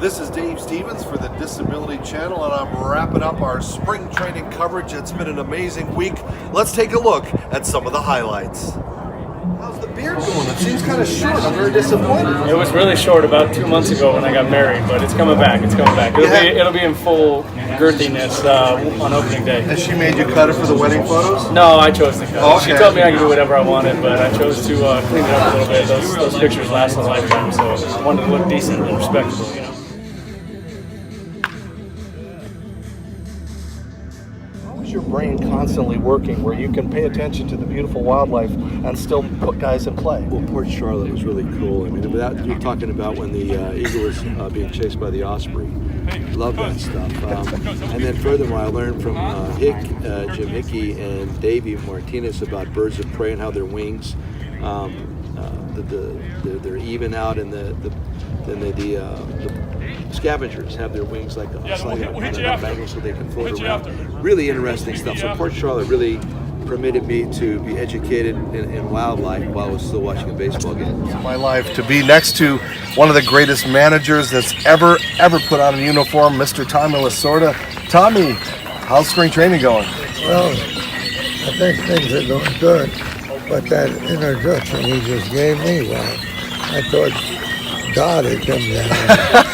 This is Dave Stevens for the Disability Channel, and I'm wrapping up our spring training coverage. It's been an amazing week. Let's take a look at some of the highlights. How's the beard going? It seems kind of short. I'm very disappointed. It was really short about 2 months ago when I got married, but it's coming back. It's coming back. It'll be in full girthiness on opening day. Has she made you cut it for the wedding photos? No, I chose to cut it. Oh, okay. She told me I could do whatever I wanted, but I chose to clean it up a little bit. Those pictures last a lifetime, so I wanted to look decent and respectable, you know. Your brain constantly working where you can pay attention to the beautiful wildlife and still put guys in play? Well, Port Charlotte was really cool. I mean, that you're talking about when the eagle was being chased by the osprey. Love that stuff. And then furthermore, I learned from Jim Hickey and Davey Martinez about birds of prey and how their wings, they're even out, and the scavengers have their wings like on an angle so they can float around. Really interesting stuff. So Port Charlotte really permitted me to be educated in wildlife while I was still watching a baseball game. My life to be next to one of the greatest managers that's ever put on a uniform, Mr. Tommy Lasorda. Tommy, how's spring training going? Well, I think things are going good, but that introduction he just gave me, well, I thought God had come down.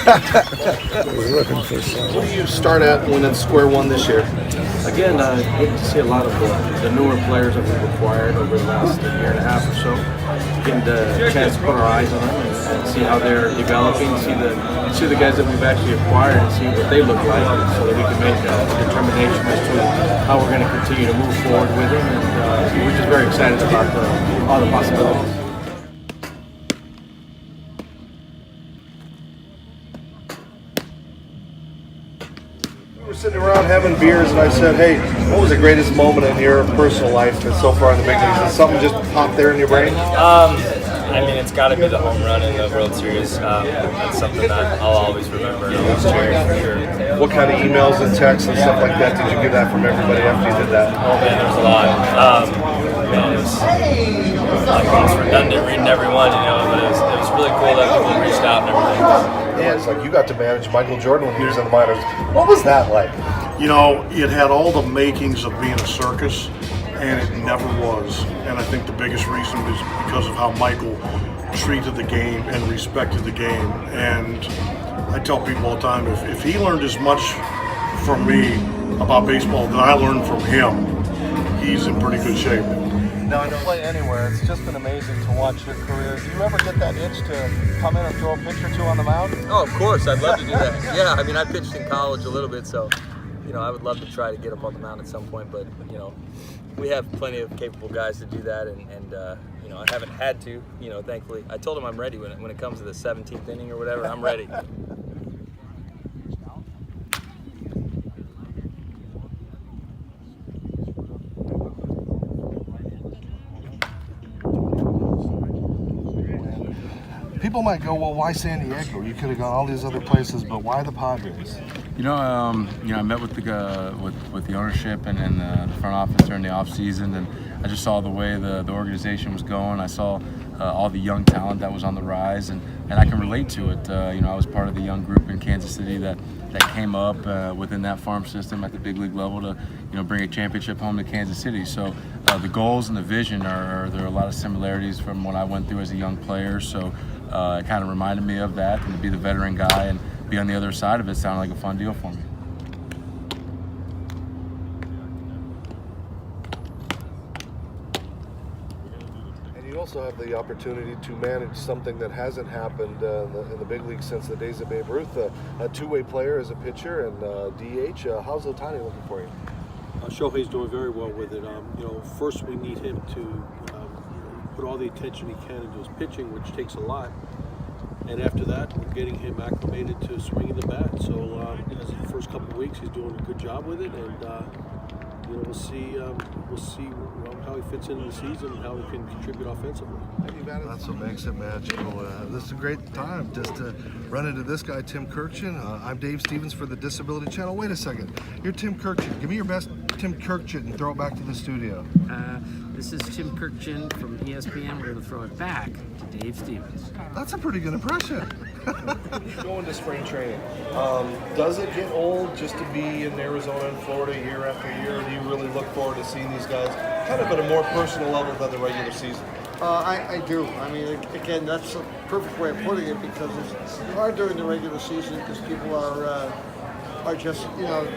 I was looking for something. What do you start at when it's square one this year? Again, getting to see a lot of the newer players that we've acquired over the last year and a half or so. Getting the chance to put our eyes on them and see how they're developing, see the guys that we've actually acquired and see what they look like, so that we can make a determination as to how we're going to continue to move forward with them. And we're just very excited about all the possibilities. We were sitting around having beers, and I said, "Hey, what was the greatest moment in your personal life so far in the big leagues?" Did something just pop there in your brain? I mean, it's got to be the home run in the World Series. That's something that I'll always remember and always cherish for sure. What kind of emails and texts and stuff like that did you get that from everybody after you did that? Oh man, there's a lot. It was like almost redundant reading everyone, you know, but it was really cool that people reached out and everything. Yeah, it's like you got to manage Michael Jordan when he was in the minors. What was that like? You know, it had all the makings of being a circus, and it never was. And I think the biggest reason is because of how Michael treated the game and respected the game. And I tell people all the time, if he learned as much from me about baseball that I learned from him, he's in pretty good shape. Now, I don't play anywhere. It's just been amazing to watch your career. Do you ever get that itch to come in and throw a pitch or two on the mound? Oh, of course, I'd love to do that. Yeah, I mean, I pitched in college a little bit, so, you know, I would love to try to get up on the mound at some point, but, you know, we have plenty of capable guys to do that, and you know, I haven't had to, you know, thankfully. I told him I'm ready when it comes to the 17th inning or whatever, I'm ready. People might go, well, why San Diego? You could have gone all these other places, but why the Padres? You know, I met with the ownership and the front office during the off season, and I just saw the way the organization was going. I saw all the young talent that was on the rise, and I can relate to it. You know, I was part of the young group in Kansas City that came up within that farm system at the big league level to, you know, bring a championship home to Kansas City. So the goals and the vision there are a lot of similarities from what I went through as a young player. So it kind of reminded me of that, and to be the veteran guy and be on the other side of it sounded like a fun deal for me. You also have the opportunity to manage something that hasn't happened in the big league since the days of Babe Ruth, a two-way player as a pitcher and DH. How's Ohtani looking for you? Shohei's doing very well with it. You know, first we need him to put all the attention he can into his pitching, which takes a lot. And after that, we're getting him acclimated to swinging the bat. So the first couple of weeks, he's doing a good job with it, and you know, we'll see how he fits into the season and how he can contribute offensively. That's what makes it magical. This is a great time just to run into this guy, Tim Kirkchin. I'm Dave Stevens for the Disability Channel. Wait a second, you're Tim Kirkchin. Give me your best Tim Kirkchin and throw it back to the studio. This is Tim Kirkchin from ESPN. We're going to throw it back to Dave Stevens. That's a pretty good impression. Going to spring training. Does it get old just to be in Arizona and Florida year after year? Or do you really look forward to seeing these guys kind of at a more personal level than the regular season? I do. I mean, again, that's a perfect way of putting it because it's hard during the regular season because people are just, you know,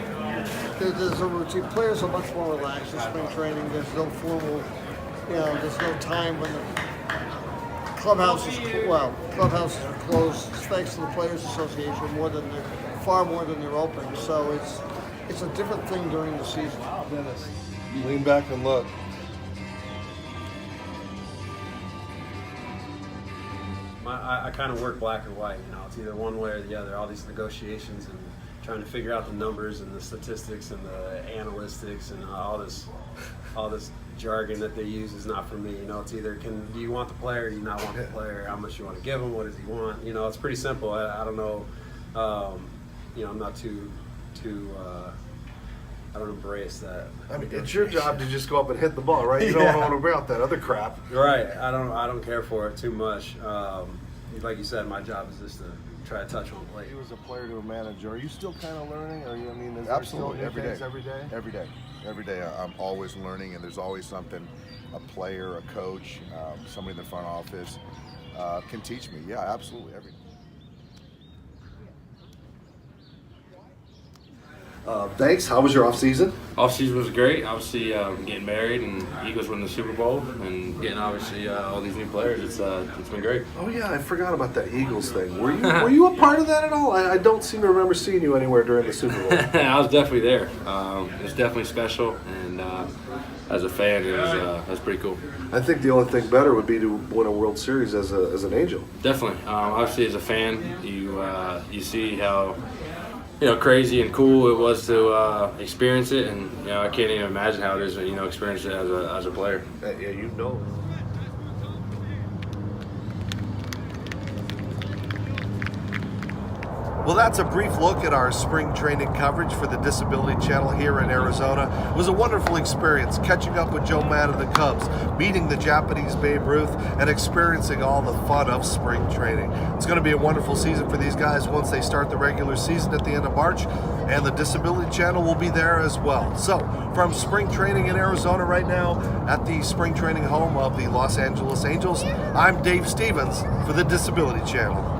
there's a routine. Players are much more relaxed in spring training. There's no formal, you know, there's no time when the clubhouses are closed thanks to the Players Association far more than they're open. So it's a different thing during the season. Dennis, lean back and look. I kind of work black and white, you know, it's either one way or the other, all these negotiations and trying to figure out the numbers and the statistics and the analytics and all this jargon that they use is not for me, you know, it's either do you want the player or do you not want the player, how much you want to give him, what does he want, you know, it's pretty simple. I don't know, you know, I'm not too I don't embrace that. I mean, it's your job to just go up and hit the ball, right? You don't want to worry about that other crap. Right. I don't care for it too much. Like you said, my job is just to try to touch on plate. You as a player to a manager, are you still kind of learning? Are you? I mean, is Absolutely, there every still new day. things every day. Every day. Every day I'm always learning, and there's always something a player, a coach, somebody in the front office can teach me. Yeah, absolutely, every day. Thanks. How was your off season? Off season was great. Obviously, getting married and Eagles winning the Super Bowl and getting obviously all these new players. It's been great. Oh yeah, I forgot about that Eagles thing. Were you a part of that at all? I don't seem to remember seeing you anywhere during the Super Bowl. I was definitely there. It was definitely special, and as a fan, it was pretty cool. I think the only thing better would be to win a World Series as an Angel. Definitely. Obviously, as a fan, you see how crazy and cool it was to experience it, and I can't even imagine how it is to experience it as a player. Yeah, you know. Well, that's a brief look at our spring training coverage for the Disability Channel here in Arizona. It was a wonderful experience catching up with Joe Mann of the Cubs, meeting the Japanese Babe Ruth, and experiencing all the fun of spring training. It's going to be a wonderful season for these guys once they start the regular season at the end of March, and the Disability Channel will be there as well. So, from spring training in Arizona right now at the spring training home of the Los Angeles Angels, I'm Dave Stevens for the Disability Channel.